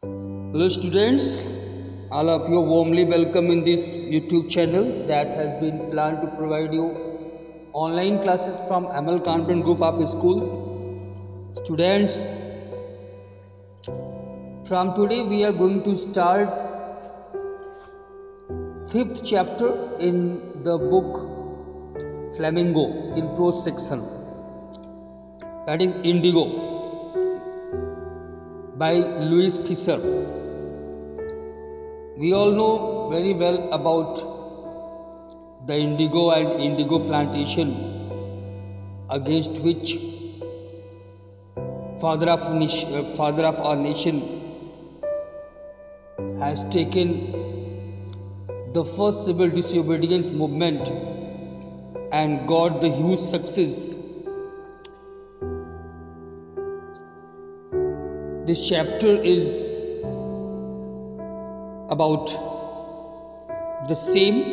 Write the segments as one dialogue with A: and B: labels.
A: Hello students, all of you are warmly welcome in this YouTube channel that has been planned to provide you online classes from ML Convent Group of Schools. Students, from today we are going to start 5th chapter in the book Flamingo in prose section, that is Indigo by Louis Fischer. We all know very well about the indigo and indigo plantation against which father of our nation has taken the first civil disobedience movement and got the huge success. This chapter is about the same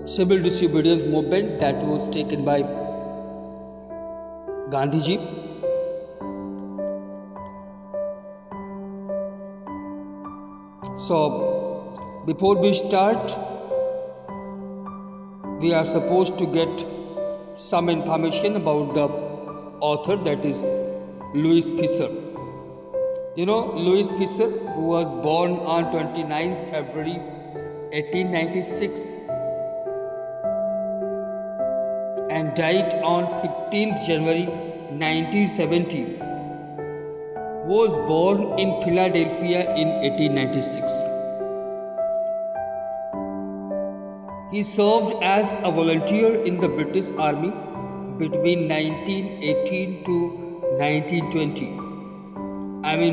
A: civil disobedience movement that was taken by Gandhiji. So, before we start, we are supposed to get some information about the author, that is Louis Fischer. You know Louis Fischer, who was born on 29th February 1896 and died on 15th January 1970, was born in Philadelphia in 1896. He served as a volunteer in the British Army between 1918 to 1920.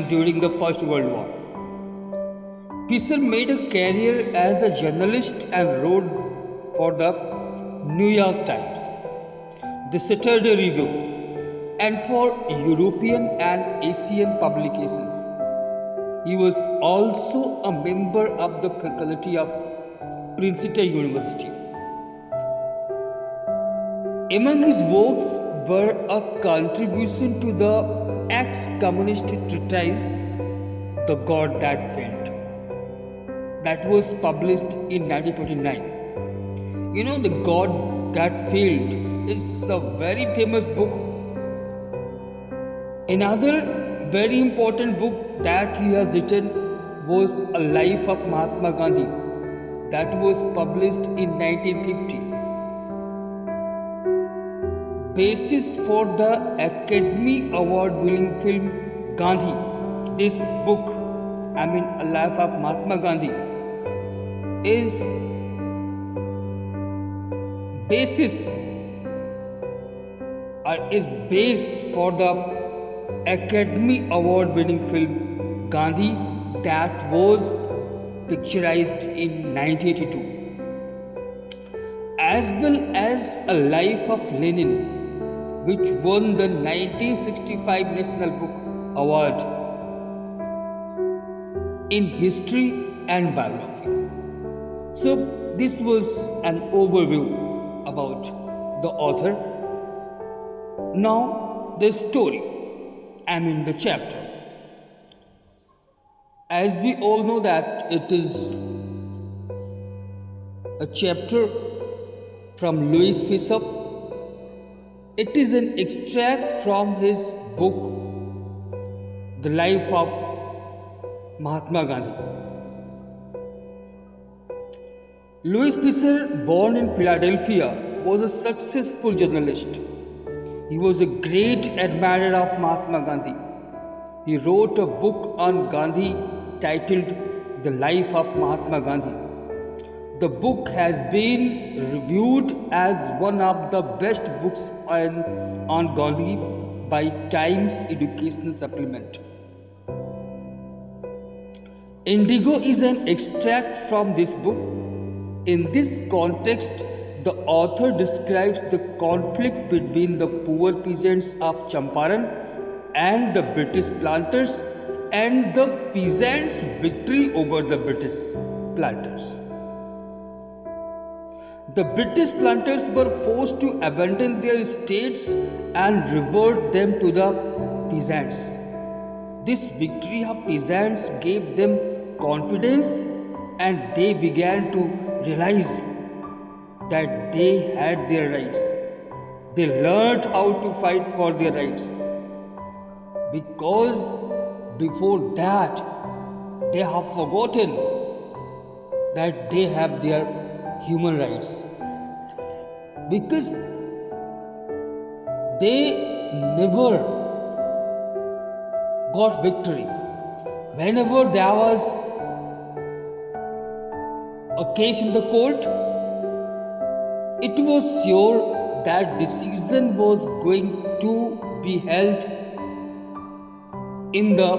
A: During the First World War. Fischer made a career as a journalist and wrote for the New York Times, the Saturday Review, and for European and Asian publications. He was also a member of the faculty of Princeton University. Among his works were a contribution to the ex-communist treatise The God That Failed, that was published in 1929. You know, The God That Failed is a very famous book. Another very important book that he has written was A Life of Mahatma Gandhi, that was published in 1950. Basis for the Academy Award winning film Gandhi. This book, A Life of Mahatma Gandhi, is base for the Academy Award winning film Gandhi, that was picturized in 1982, as well as A Life of Lenin, which won the 1965 National Book Award in History and Biography. So, this was an overview about the author. Now, the story, the chapter. As we all know that it is a chapter from Louis Fischer. It is an extract from his book, The Life of Mahatma Gandhi. Louis Fischer, born in Philadelphia, was a successful journalist. He was a great admirer of Mahatma Gandhi. He wrote a book on Gandhi titled The Life of Mahatma Gandhi. The book has been reviewed as one of the best books on Gandhi by Times Educational Supplement. Indigo is an extract from this book. In this context, the author describes the conflict between the poor peasants of Champaran and the British planters, and the peasants' victory over the British planters. The British planters were forced to abandon their estates and revert them to the peasants. This victory of peasants gave them confidence and they began to realize that they had their rights. They learned how to fight for their rights because before that they have forgotten that they have their human rights because they never got victory. Whenever there was a case in the court, it was sure that decision was going to be held in the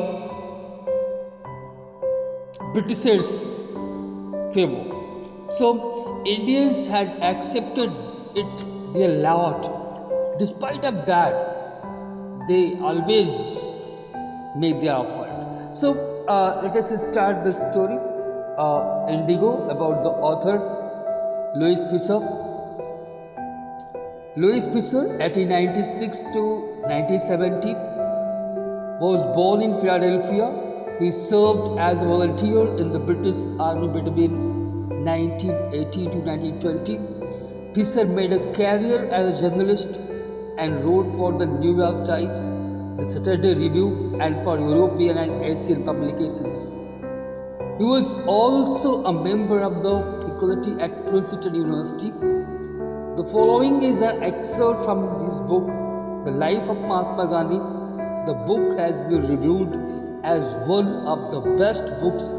A: Britishers' favor. So Indians had accepted it their lot. Despite of that, they always made their effort. So let us start the story. Indigo, about the author Louis Pasteur. Louis Pasteur, 1896 to 1970, was born in Philadelphia. He served as a volunteer in the British Army between 1918 to 1920. Pasteur made a career as a journalist and wrote for the New York Times, the Saturday Review, and for European and Asian publications. He was also a member of the faculty at Princeton University. The following is an excerpt from his book, The Life of Mahatma Gandhi. The book has been reviewed as one of the best books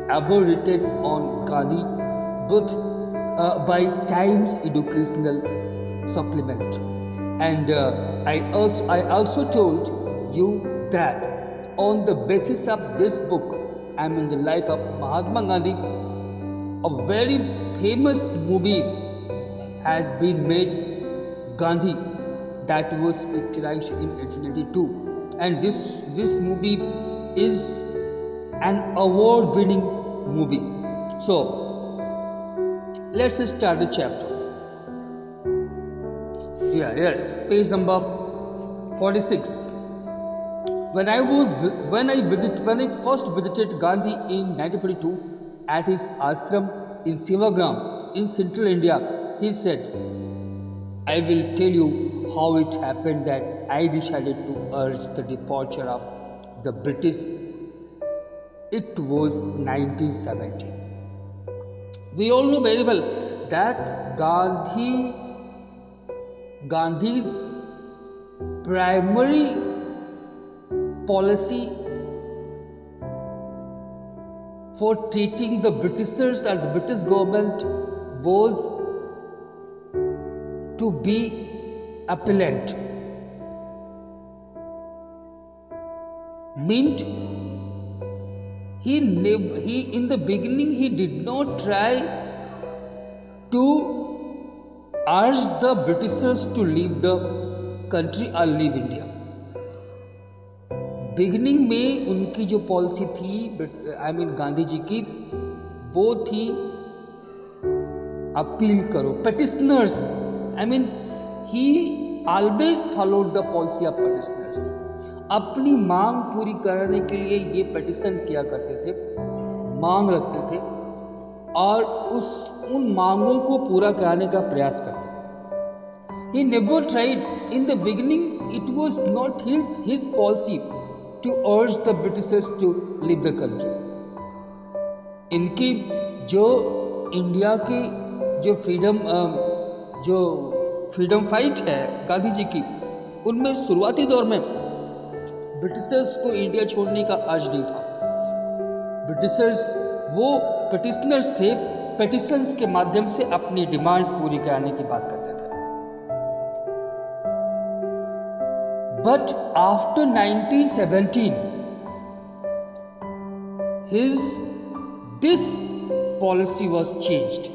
A: ever written on Gandhi, both by Times Educational Supplement. And I also told you that on the basis of this book, the life of Mahatma Gandhi, a very famous movie has been made, Gandhi, that was picturized in 1892. And this movie is an award-winning movie. So let's start the chapter. Page number 46. When I first visited Gandhi in 1942 at his ashram in Sevagram in central India, he said, "I will tell you how it happened that I decided to urge the departure of the British. It was 1970. We all know very well that Gandhi's primary policy for treating the Britishers and the British government was to be appellant. Meant he in the beginning he did not try to urge the Britishers to leave the country or leave India. Beginning में उनकी जो policy थी गांधी जी की, वो थी appeal करो, petitioners. He always followed the policy of petitioners. अपनी मांग पूरी करने के लिए ये पेटिशन किया करते थे, मांग रखते थे और उन मांगों को पूरा कराने का प्रयास करते थे. He never tried in the beginning, it was not his policy to urge the Britishers to leave the country. इनकी जो इंडिया की जो फ्रीडम फाइट है गांधी जी की, उनमें शुरुआती दौर में ब्रिटिशर्स को इंडिया छोड़ने का अर्ज नहीं था. ब्रिटिशर्स वो पेटिशनर्स थे, पेटिशंस के माध्यम से अपनी डिमांड्स पूरी कराने की बात करते थे. But after 1917, this policy was changed.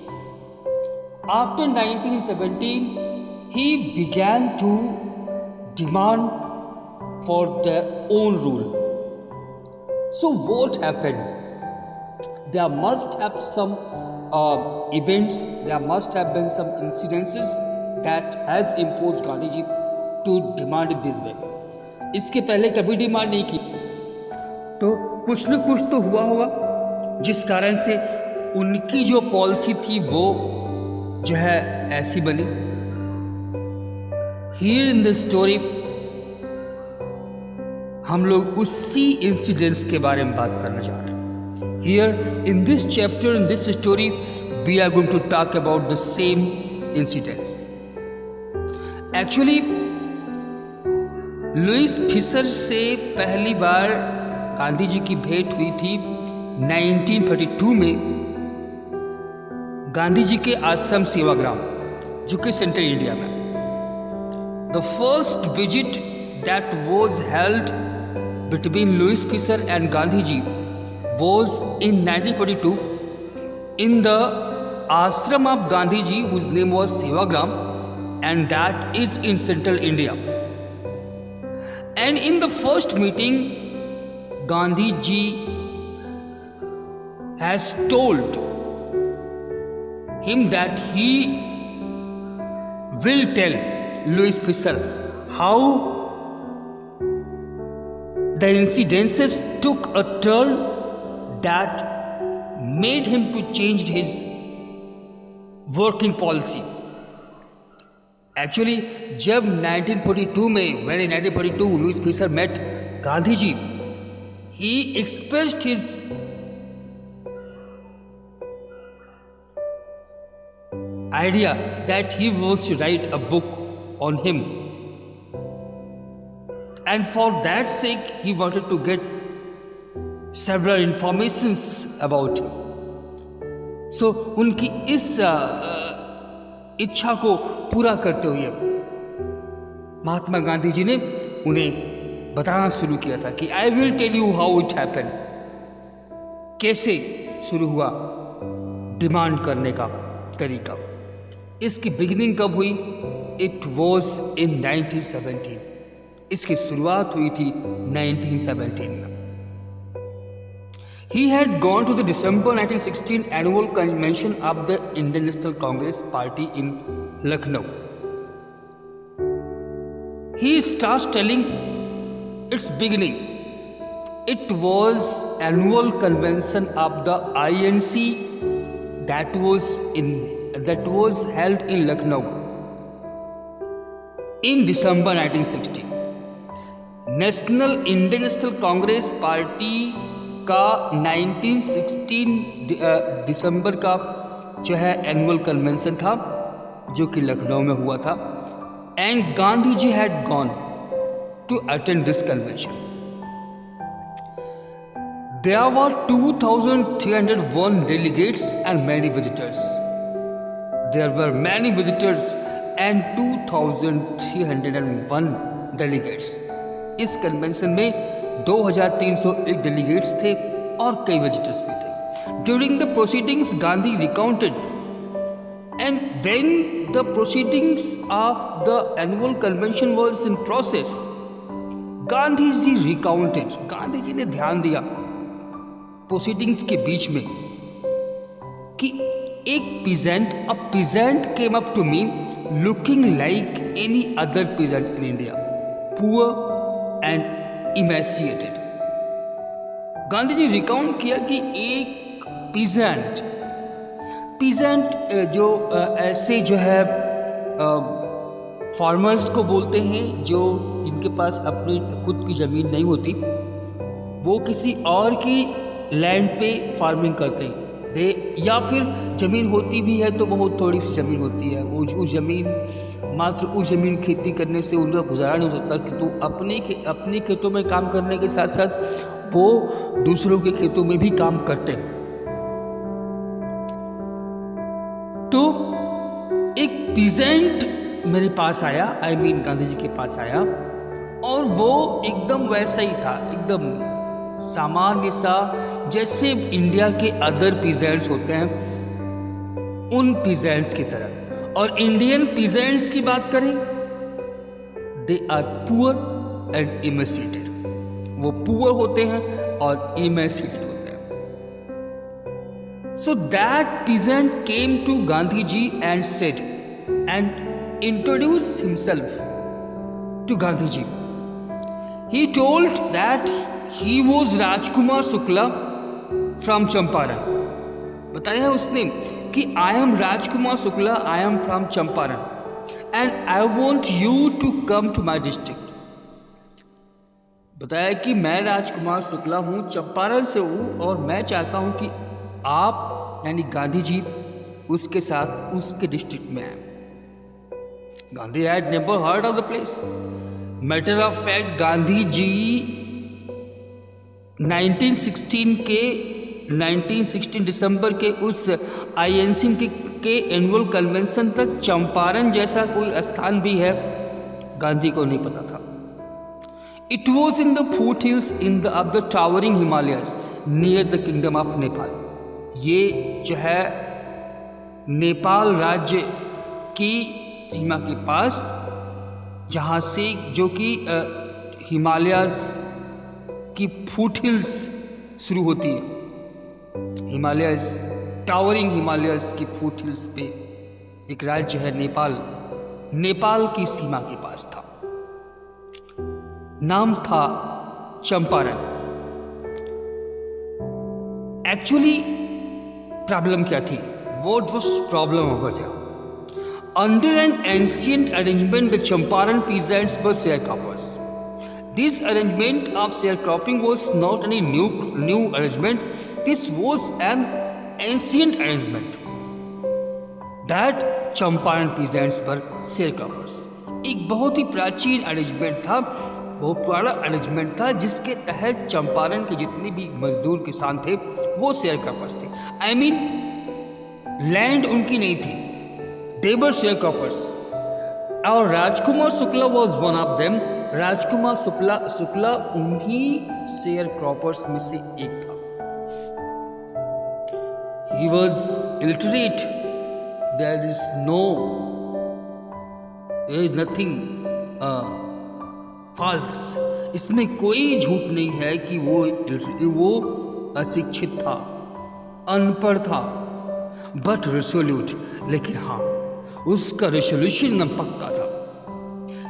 A: After 1917, he began to demand for their own rule. So what happened? There must have some events, there must have been some incidences that has imposed Gandhi ji to demand it this way. इसके पहले कभी demand नहीं की. कुछ न कुछ तो हुआ होगा जिस कारण से उनकी जो पॉलिसी थी वो जो है ऐसी बनी। हियर इन द स्टोरी हम लोग उसी इंसिडेंट्स के बारे में बात करना चाह रहे हैं। Here in this chapter, in this story, we are going to talk about the same incidents. Actually Louis Fischer से पहली बार गांधी जी की भेंट हुई थी 1932 में गांधी जी के आश्रम सेवाग्राम, जो कि सेंट्रल इंडिया में। The first visit that was held between Louis Fischer and Gandhi ji was in 1942 in the ashram of Gandhi ji, whose name was Sevagram, and that is in central India. And in the first meeting, Gandhi ji has told him that he will tell Louis Fisher how the incidences took a turn that made him to change his working policy. Actually, जब 1942 में, when in 1942 Louis Fisher met Gandhi ji, he expressed his idea that he wants to write a book on him, and for that sake he wanted to get several informations about him. So उनकी इस इच्छा को पूरा करते हुए महात्मा गांधी जी ने उन्हें बताना शुरू किया था कि I will tell you how it happen, कैसे शुरू हुआ डिमांड करने का तरीका। इसकी बिगिनिंग कब हुई? It was in 1917। इसकी शुरुआत हुई थी 1917 में। He had gone to the December 1916 annual convention of the Indian National Congress Party in Lucknow. He starts telling its beginning. It was annual convention of the INC that was held in Lucknow in December 1916. Indian National Congress Party का 1916 दिसंबर का जो है annual convention था, जो कि लखनऊ में हुआ था। And Gandhi ji had gone to attend this convention. There were 2301 delegates and many visitors. There were many visitors and 2301 delegates. इस कन्वेंशन में 2301 डेलीगेट्स थे और कई विजिटर्स भी थे। During the proceedings Gandhi recounted, and when the proceedings of the annual convention was in process, Gandhi ji recounted, Gandhi ji ने ध्यान दिया प्रोसीडिंग्स के बीच में कि एक peasant, a peasant came up to me looking like any other peasant in India, poor and emaciated. Gandhi ji recount किया कि एक पीजेंट जो ऐसे जो है फार्मर्स को बोलते हैं जो इनके पास अपनी खुद की ज़मीन नहीं होती, वो किसी और की लैंड पे फार्मिंग करते हैं। या फिर ज़मीन होती भी है तो बहुत थोड़ी सी ज़मीन होती है, वो उस ज़मीन मात्र उस ज़मीन खेती करने से उनका गुजारा नहीं हो सकता कि तो अपने खेतों में काम करने के साथ साथ वो दूसरों के खेतों में भी काम करते हैं। तो एक पीजेंट मेरे पास आया, गांधी जी के पास आया, और वो एकदम वैसा ही था, एकदम सामान्य सा जैसे इंडिया के अदर पीजेंट्स होते हैं उन पीजेंट्स की तरह। और इंडियन पीजेंट्स की बात करें, they are poor and emaciated. वो पुअर होते हैं और इमेसिएटेड होते हैं। So that peasant came to Gandhi ji and said and introduce himself to Gandhi ji. He told that he was Rajkumar Shukla from Champaran. बताया उसने कि I am Rajkumar Shukla, I am from Champaran and I want you to come to my district. बताया कि मैं राजकुमार शुक्ला हूँ, चंपारण से हूँ और मैं चाहता हूँ कि आप यानी गांधी जी उसके साथ उसके डिस्ट्रिक्ट में आए। Gandhi had never heard of the place. Matter of fact Gandhi ji 1916 दिसंबर के उस आईएनसी के एनुअल कन्वेंशन तक चंपारण जैसा कोई स्थान भी है गांधी को नहीं पता था। It was in the foot hills in the of the towering Himalayas near the kingdom of Nepal. ये जो है नेपाल राज्य की सीमा के पास, जहाँ से जो कि हिमालयस की फूट हिल्स शुरू होती है। हिमालयस, टावरिंग हिमालयस की फूट हिल्स पे एक राज्य है नेपाल, नेपाल की सीमा के पास था। नाम था चंपारण। एक्चुअली प्रॉब्लम क्या थी? What was problem over there? Under an ancient arrangement, the Champaran peasants were sharecroppers. This arrangement of sharecropping was not any new arrangement. This was an ancient arrangement that Champaran peasants were sharecroppers. एक बहुत ही प्राचीन arrangement था, बहुत पुराना arrangement था, जिसके तहत चंपारण के जितने भी मजदूर किसान थे वो शेयरक्रॉपर्स थे। आई मीन लैंड उनकी नहीं थी, they were sharecroppers। और Rajkumar Shukla was one of them। Rajkumar Shukla उन्हीं शेयरक्रॉपर्स में से एक था। He was illiterate। There is nothing false। इसमें कोई झूठ नहीं है कि वो अशिक्षित था, अनपढ़ था, बट रेसोल्यूट। लेकिन हाँ, उसका रेसोल्यूशन एकदम पक्का था।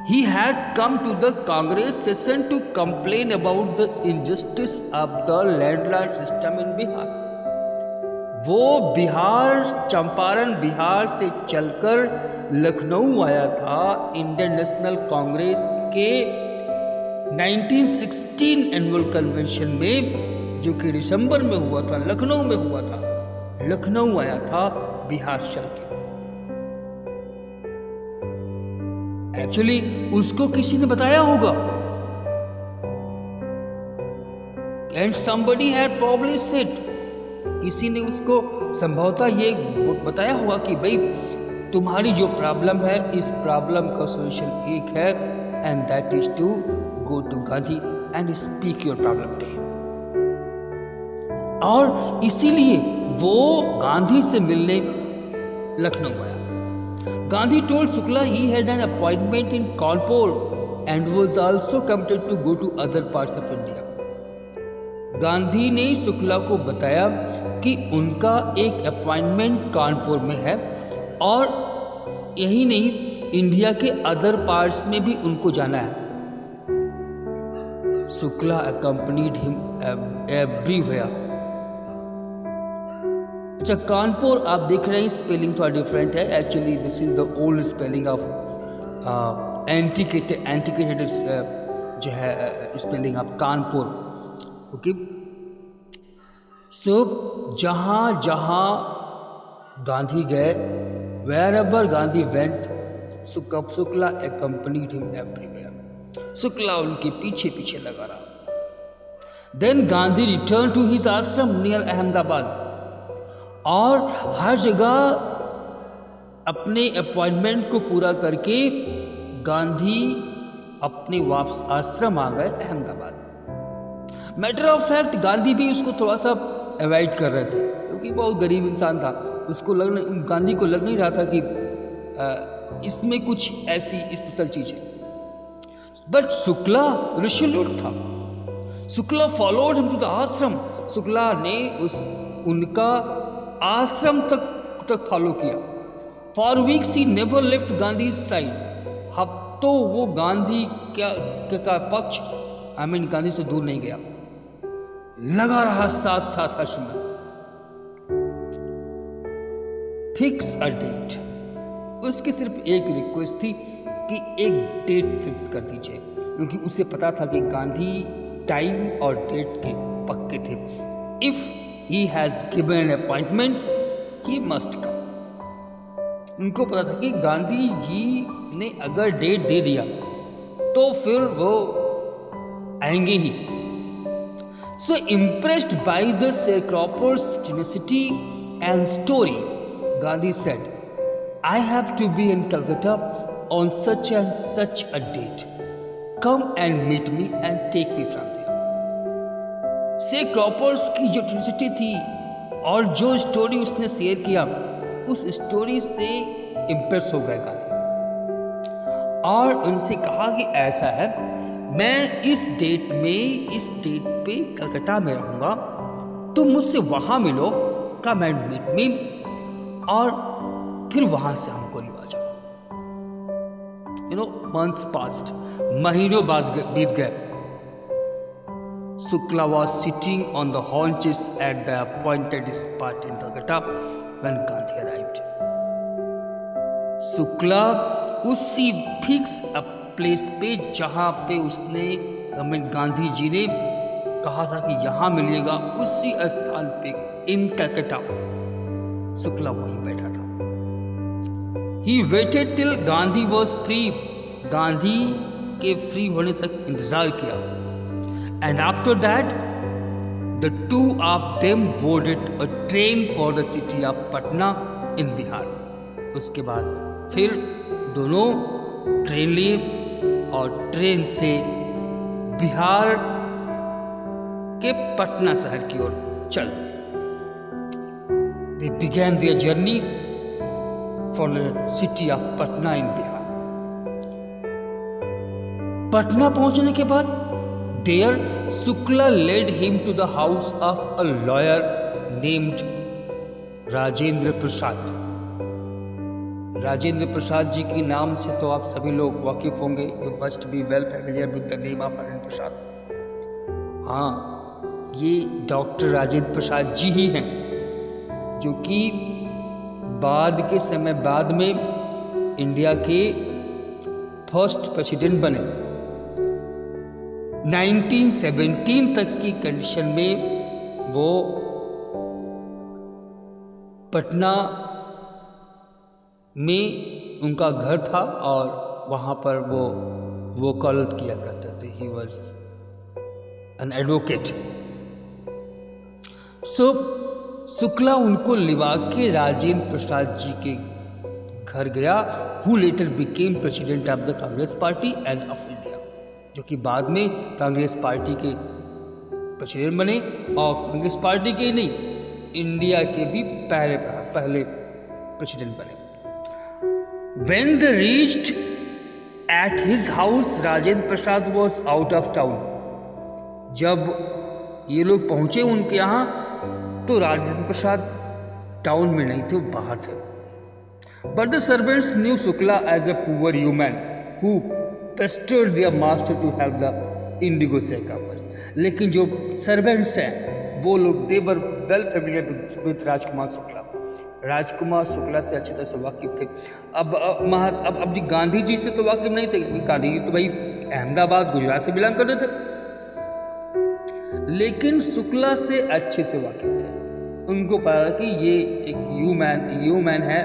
A: He had come to the Congress session to complain about the injustice of the landlord system in Bihar। वो बिहार, चंपारण बिहार से चलकर लखनऊ आया था इंडियन नेशनल कांग्रेस के 1916 एनुअल कन्वेंशन में, जो कि दिसंबर में हुआ था, लखनऊ में हुआ था। लखनऊ आया था बिहार चल के। एक्चुअली उसको किसी ने बताया होगा, and somebody had probably said, किसी ने उसको संभवतः ये बताया होगा कि भाई तुम्हारी जो प्रॉब्लम है, इस प्रॉब्लम का सॉल्यूशन एक है, and that is to go to Gandhi and speak your problem to him. और इसीलिए वो गांधी से मिलने लखनऊ आया। Gandhi told Shukla he had an appointment in Kanpur and was also committed to go to other parts of India। Gandhi ने शुक्ला को बताया कि उनका एक अपॉइंटमेंट कानपुर में है और यही नहीं, इंडिया के अदर पार्ट्स में भी उनको जाना है। Shukla accompanied him everywhere। अच्छा, कानपुर आप देख रहे हैं, स्पेलिंग थोड़ा डिफरेंट है। Actually this is the old spelling of antiquated जो है spelling of Kanpur. Okay, so जहाँ जहाँ गांधी गए, wherever Gandhi went, Shukla accompanied him everywhere। Shukla उनके पीछे पीछे लगा रहा। Then Gandhi return to his ashram near Ahmedabad. और हर जगह अपने अपॉइंटमेंट को पूरा करके गांधी अपने वापस आश्रम आ गए Ahmedabad. Matter of fact Gandhi भी उसको थोड़ा सा अवॉइड कर रहे थे, क्योंकि बहुत गरीब इंसान था। उसको गांधी को लग नहीं रहा था कि इसमें कुछ ऐसी स्पेशल चीज है। बट शुक्ला रिसोल्यूट था। Shukla followed him to the ashram. Shukla ने उनका आश्रम तक फॉलो किया। For weeks he never left Gandhi side. हफ्तों वो गांधी का पक्ष, आई मीन गांधी से दूर नहीं गया। लगा रहा साथ साथ हर्ष में। फिक्स अ डेट, उसकी सिर्फ एक रिक्वेस्ट थी कि एक डेट फिक्स कर दीजिए, क्योंकि उसे पता था कि गांधी टाइम और डेट के पक्के थे। If he has given an appointment he must come. उनको पता था कि गांधी जी ने अगर डेट दे दिया तो फिर वो आएंगे ही। So impressed by the sharecropper's tenacity and story, Gandhi said, I have to be in Calcutta on such and such a date. Come and meet me and take me from there. sharecroppers की जो tenacity थी और जो story उसने share किया, उस story से impress हो गए गांधी और उनसे कहा कि ऐसा है, मैं इस डेट पे कलकत्ता में रहूंगा, तुम मुझसे वहां मिलो, कम एंड मीट मी, और फिर वहां से हमको लिवा जाओ। मंथ्स पास्ट, महीनों बाद बीत गए। Shukla was sitting on the haunches at the appointed spot in Calcutta when Gandhi arrived. Shukla उसी फिक्स प्लेस पे जहां पे उसने गांधी जी ने कहा था कि यहां मिलिएगा, उसी स्थान पे इन कलकत्ता शुक्ला वहीं बैठा था। He waited till Gandhi was free. Gandhi के फ्री होने तक इंतजार किया। And after that, the two of them boarded a train for the city of Patna in Bihar. उसके बाद फिर दोनों ट्रेन लिए और ट्रेन से बिहार के पटना शहर की ओर चल दिए। They began their journey for the city of Patna in Bihar. Patna पहुंचने के बाद there Shukla led him to the house of a lawyer named Rajendra Prasad. Rajendra Prasad ji के नाम से तो आप सभी लोग वाकिफ होंगे। You must be well familiar with the name of Rajendra Prasad. हाँ, ये डॉक्टर राजेंद्र प्रसाद जी ही हैं जो कि बाद में इंडिया के फर्स्ट प्रेसिडेंट बने। 1917 तक की कंडीशन में वो पटना में उनका घर था और वहाँ पर वो वकालत किया करते थे। He was an advocate. So Shukla उनको लिवा के राजेंद्र प्रसाद जी के घर गया, who later became president of the Congress party and of India, जो कि बाद में कांग्रेस पार्टी के प्रेसिडेंट बने और कांग्रेस पार्टी के नहीं, इंडिया के भी पहले प्रेसिडेंट बने। When they reached at his house, Rajendra Prasad was out of town. जब ये लोग पहुंचे उनके यहाँ तो राजेंद्र प्रसाद टाउन में नहीं थे, वो बाहर थे। But the servants knew Shukla as a poor human who pestered their master to help the indigo sharecroppers. लेकिन जो सर्वेंट्स हैं वो लोग they were well familiar with Rajkumar Shukla. Rajkumar Shukla से अच्छी तरह से वाकिफ थे। अब जी गांधी जी से तो वाकिफ नहीं थे, क्योंकि गांधी जी तो भाई अहमदाबाद गुजरात से बिलोंग करते थे, लेकिन शुक्ला से अच्छे से वाकिफ थे। उनको पता कि ये एक ह्यूमैन है।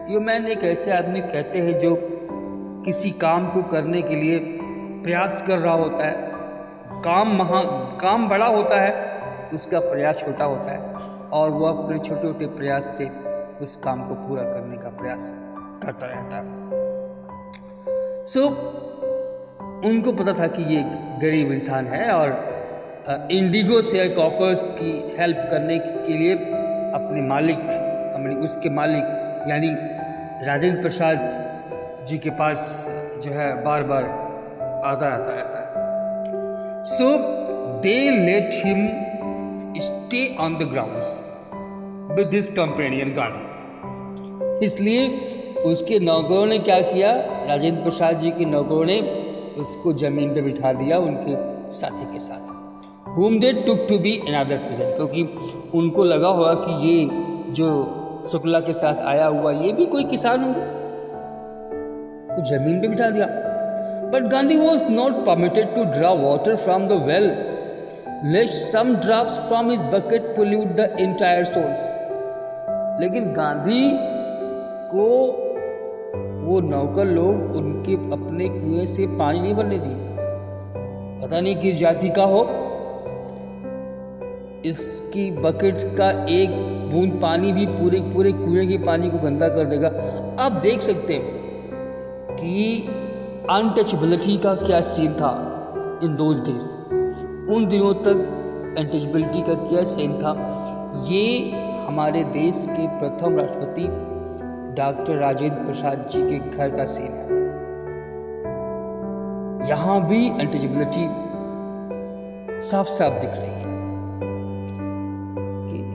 A: ह्यूमैन एक ऐसे आदमी कहते हैं जो किसी काम को करने के लिए प्रयास कर रहा होता है। काम बड़ा होता है, उसका प्रयास छोटा होता है, और वह अपने छोटे छोटे प्रयास से उस काम को पूरा करने का प्रयास करता रहता है। सो उनको पता था कि ये एक गरीब इंसान है और इंडिगो शेयरक्रॉपर्स की हेल्प करने के लिए उसके मालिक यानी राजेंद्र प्रसाद जी के पास जो है बार बार आता रहता है। So they let him stay on the grounds with his companion Gandhi. इसलिए उसके नौकरों ने क्या किया, राजेंद्र प्रसाद जी के नौकरों ने उसको जमीन पे बिठा दिया उनके साथी के साथ। whom they took to be another peasant, क्योंकि उनको लगा होगा कि ये जो शुक्ला के साथ आया हुआ ये भी कोई किसान होगा, तो जमीन पे बिठा दिया. But Gandhi was not permitted to draw water from the well, lest some drops from his bucket pollute the entire source. लेकिन गांधी को वो नौकर लोग उनके अपने कुएं से पानी नहीं भरने दिए. पता नहीं किस जाति का हो, इसकी बकेट का एक बूंद पानी भी पूरे कुएं के पानी को गंदा कर देगा. आप देख सकते हैं कि अनटचेबिलिटी का क्या सीन था इन दोज डेज. उन दिनों तक अनटचेबिलिटी का क्या सीन था, ये हमारे देश के प्रथम राष्ट्रपति डॉक्टर राजेंद्र प्रसाद जी के घर का सीन है. यहाँ भी अनटचेबिलिटी साफ साफ दिख रही है.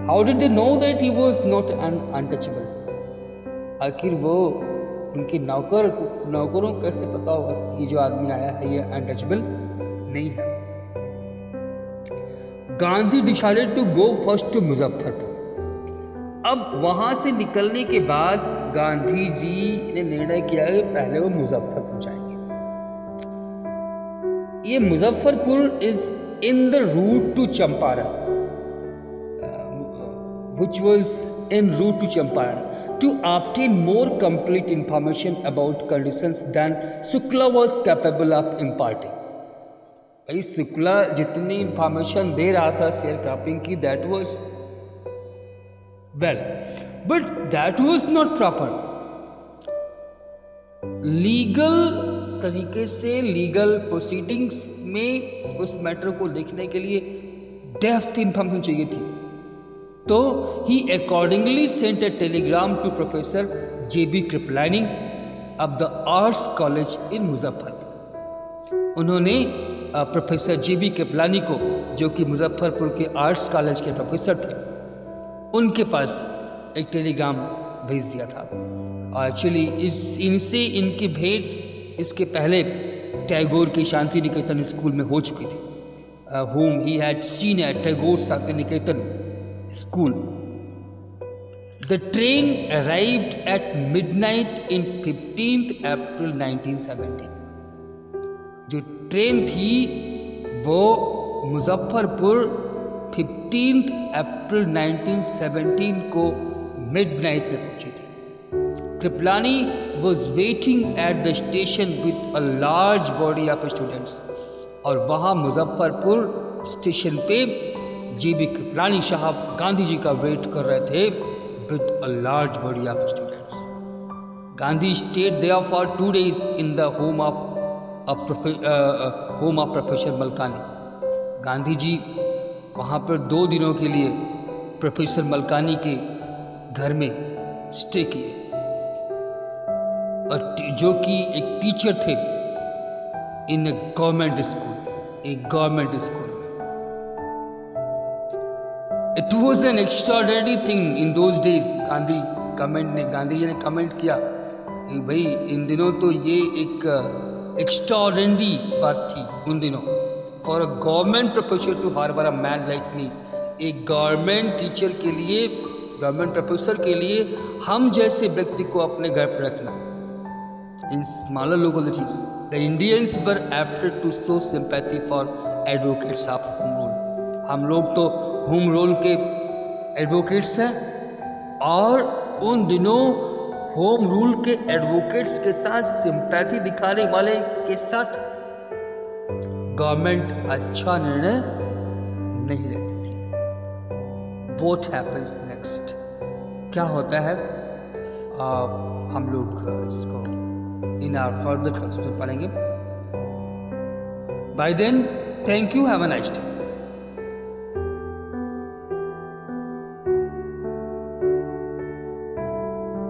A: How did they know that he was not untouchable? आखिर वो उनके नौकरों को कैसे पता होगा कि जो आदमी आया है ये अनटचेबल नहीं है. Gandhi decided to go first to Muzaffarpur. अब वहां से निकलने के बाद गांधी जी ने निर्णय किया कि पहले वो मुजफ्फरपुर जाएंगे. ये Muzaffarpur is in the route to Champaran, which was en route to Champaran, to obtain more complete information about conditions than Shukla was capable of imparting. भाई शुक्ला जितनी इंफॉर्मेशन दे रहा था शेयर क्रॉपिंग की, that was well, but that was not proper. Legal तरीके से legal proceedings में उस matter को देखने के लिए डेप्थ इंफॉर्मेशन चाहिए थी. तो he accordingly sent a telegram to professor J.B. Kripalani of the arts college in Muzaffarpur. उन्होंने प्रोफेसर J.B. कृपलानी को, जो कि मुजफ्फरपुर के आर्ट्स कॉलेज के प्रोफेसर थे, उनके पास एक टेलीग्राम भेज दिया था. और एक्चुअली इनसे इनकी भेंट इसके पहले टैगोर के शांति निकेतन स्कूल में हो चुकी थी, whom he had seen at Tagore Shantinikétan Niketan school. The train arrived at midnight in 15th April 1917. जो ट्रेन थी वो मुजफ्फरपुर 15th अप्रैल 1917 को मिडनाइट में पहुंची थी. Kripalani was waiting at the station with a large body of students. और वहाँ Muzaffarpur station पे J.B. कृपलानी साहब गांधी जी का वेट कर रहे थे with a large body of students. Gandhi stayed there for 2 days in the home of Professor Malkani. Gandhi ji वहाँ पर 2 दिनों के लिए प्रोफेसर मलकानी के घर में स्टे किए, और जो कि एक टीचर थे इन एक गवर्नमेंट स्कूल में. It was an extraordinary thing in those days. Gandhi ji ने कमेंट किया कि भाई इन दिनों तो ये एक एक्स्ट्राऑर्डिनरी बात थी उन दिनों. For a government professor to harbour a man like me. एक गवर्नमेंट टीचर के लिए, गवर्नमेंट प्रोफेसर के लिए हम जैसे व्यक्ति को अपने घर पर रखना. In smaller localities the Indians were afraid to show sympathy for advocates of home rule. हम लोग तो होम रूल के एडवोकेट्स हैं, और उन दिनों होम रूल के एडवोकेट्स के साथ सिंपैथी दिखाने वाले के साथ गवर्नमेंट अच्छा निर्णय नहीं लेती थी. व्हाट हैपेंस नेक्स्ट, क्या होता है, हम लोग इसको इन आवर फर्दर क्लासेस में पढ़ेंगे. Bye then, thank you, have a nice day.